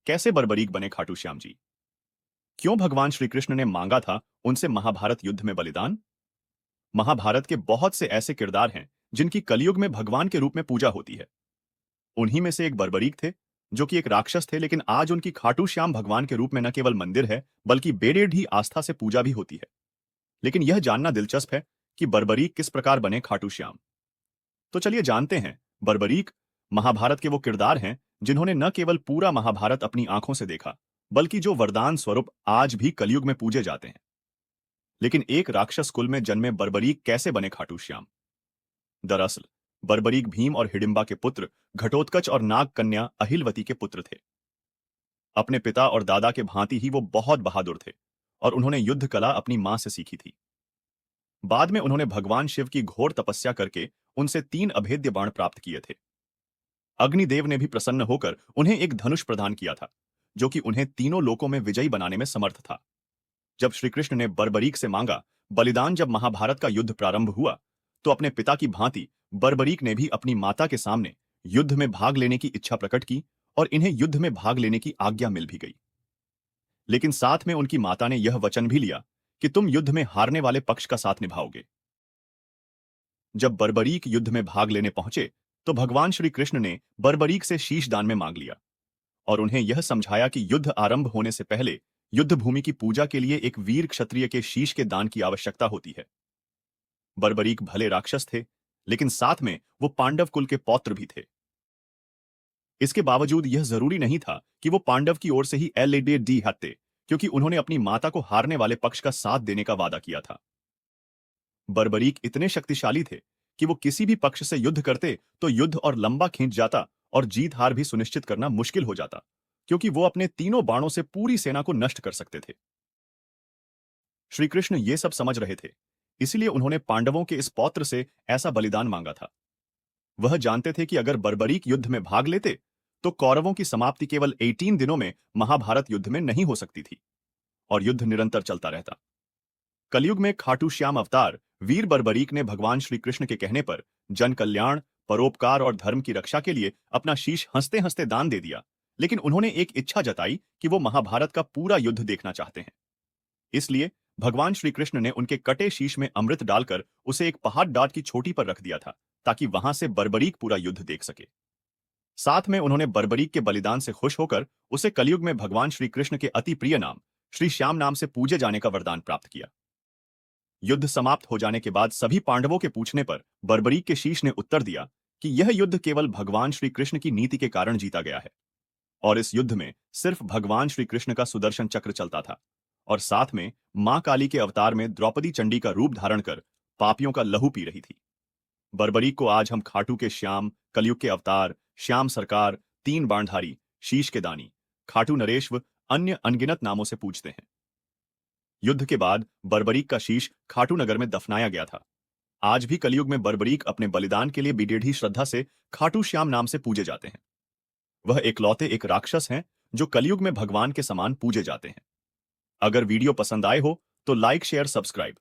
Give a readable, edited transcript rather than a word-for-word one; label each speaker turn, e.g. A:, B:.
A: कैसे बर्बरीक बने खाटू श्याम जी? क्यों भगवान श्री कृष्ण ने मांगा था उनसे महाभारत युद्ध में बलिदान? महाभारत के बहुत से ऐसे किरदार हैं जिनकी कलयुग में भगवान के रूप में पूजा होती है। उन्हीं में से एक बर्बरीक थे, जो कि एक राक्षस थे, लेकिन आज उनकी खाटू श्याम भगवान के रूप में न केवल मंदिर है बल्कि बेडेढ़ी आस्था से पूजा भी होती है। लेकिन यह जानना दिलचस्प है कि बर्बरीक किस प्रकार बने खाटू श्याम। तो चलिए जानते हैं। बर्बरीक महाभारत के वो किरदार हैं जिन्होंने न केवल पूरा महाभारत अपनी आंखों से देखा, बल्कि जो वरदान स्वरूप आज भी कलयुग में पूजे जाते हैं। लेकिन एक राक्षस कुल में जन्मे बर्बरीक कैसे बने खाटू श्याम? दरअसल बर्बरीक भीम और हिडिंबा के पुत्र घटोत्कच और नाग कन्या अहिलवती के पुत्र थे। अपने पिता और दादा के भांति ही वो बहुत बहादुर थे और उन्होंने युद्ध कला अपनी मां से सीखी थी। बाद में उन्होंने भगवान शिव की घोर तपस्या करके उनसे 3 अभेद्य बाण प्राप्त किए थे। अग्निदेव ने भी प्रसन्न होकर उन्हें एक धनुष प्रदान किया था, जो कि उन्हें तीनों लोकों में विजयी बनाने में समर्थ था। जब श्री कृष्ण ने बर्बरीक से मांगा बलिदान, जब महाभारत का युद्ध प्रारंभ हुआ, तो अपने पिता की भांति बर्बरीक ने भी अपनी माता के सामने युद्ध में भाग लेने की इच्छा प्रकट की और इन्हें युद्ध में भाग लेने की आज्ञा मिल भी गई। लेकिन साथ में उनकी माता ने यह वचन भी लिया कि तुम युद्ध में हारने वाले पक्ष का साथ निभाओगे। जब बर्बरीक युद्ध में भाग लेने पहुंचे, तो भगवान श्री कृष्ण ने बर्बरीक से शीश दान में मांग लिया और उन्हें यह समझाया कि युद्ध आरंभ होने से पहले युद्ध भूमि की पूजा के लिए एक वीर क्षत्रिय के शीश के दान की आवश्यकता होती है। बर्बरीक भले राक्षस थे, लेकिन साथ में वो पांडव कुल के पौत्र भी थे। इसके बावजूद यह जरूरी नहीं था कि वो पांडव की ओर से ही एलएडी हत्ते, क्योंकि उन्होंने अपनी माता को हारने वाले पक्ष का साथ देने का वादा किया था। बर्बरीक इतने शक्तिशाली थे कि वो किसी भी पक्ष से युद्ध करते तो युद्ध और लंबा खींच जाता और जीत हार भी सुनिश्चित करना मुश्किल हो जाता, क्योंकि वो अपने तीनों बाणों से पूरी सेना को नष्ट कर सकते थे। श्री कृष्ण ये सब समझ रहे थे, इसलिए उन्होंने पांडवों के इस पौत्र से ऐसा बलिदान मांगा था। वह जानते थे कि अगर बर्बरीक युद्ध में भाग लेते तो कौरवों की समाप्ति केवल 18 दिनों में महाभारत युद्ध में नहीं हो सकती थी और युद्ध निरंतर चलता रहता। कलयुग में खाटू श्याम अवतार वीर बर्बरीक ने भगवान श्री कृष्ण के कहने पर जन कल्याण, परोपकार और धर्म की रक्षा के लिए अपना शीश हंसते हंसते दान दे दिया। लेकिन उन्होंने एक इच्छा जताई कि वो महाभारत का पूरा युद्ध देखना चाहते हैं। इसलिए भगवान श्री कृष्ण ने उनके कटे शीश में अमृत डालकर उसे एक पहाड़ डाट की चोटी पर रख दिया था, ताकि वहां से बर्बरीक पूरा युद्ध देख सके। साथ में उन्होंने बर्बरीक के बलिदान से खुश होकर उसे कलयुग में भगवान श्री कृष्ण के अति प्रिय नाम श्री श्याम नाम से पूजे जाने का वरदान प्राप्त किया। युद्ध समाप्त हो जाने के बाद सभी पांडवों के पूछने पर बर्बरीक के शीश ने उत्तर दिया कि यह युद्ध केवल भगवान श्री कृष्ण की नीति के कारण जीता गया है और इस युद्ध में सिर्फ भगवान श्री कृष्ण का सुदर्शन चक्र चलता था और साथ में मां काली के अवतार में द्रौपदी चंडी का रूप धारण कर पापियों का लहू पी रही थी। बर्बरीक को आज हम खाटू के श्याम, कलयुग के अवतार, श्याम सरकार, 3 बाणधारी, शीश के दानी, खाटू नरेश व अन्य अनगिनत नामों से पूजते हैं। युद्ध के बाद बर्बरीक का शीश खाटू नगर में दफनाया गया था। आज भी कलयुग में बर्बरीक अपने बलिदान के लिए बेटेढ़ी श्रद्धा से खाटू श्याम नाम से पूजे जाते हैं। वह इकलौते एक राक्षस हैं जो कलयुग में भगवान के समान पूजे जाते हैं। अगर वीडियो पसंद आए हो तो लाइक, शेयर, सब्सक्राइब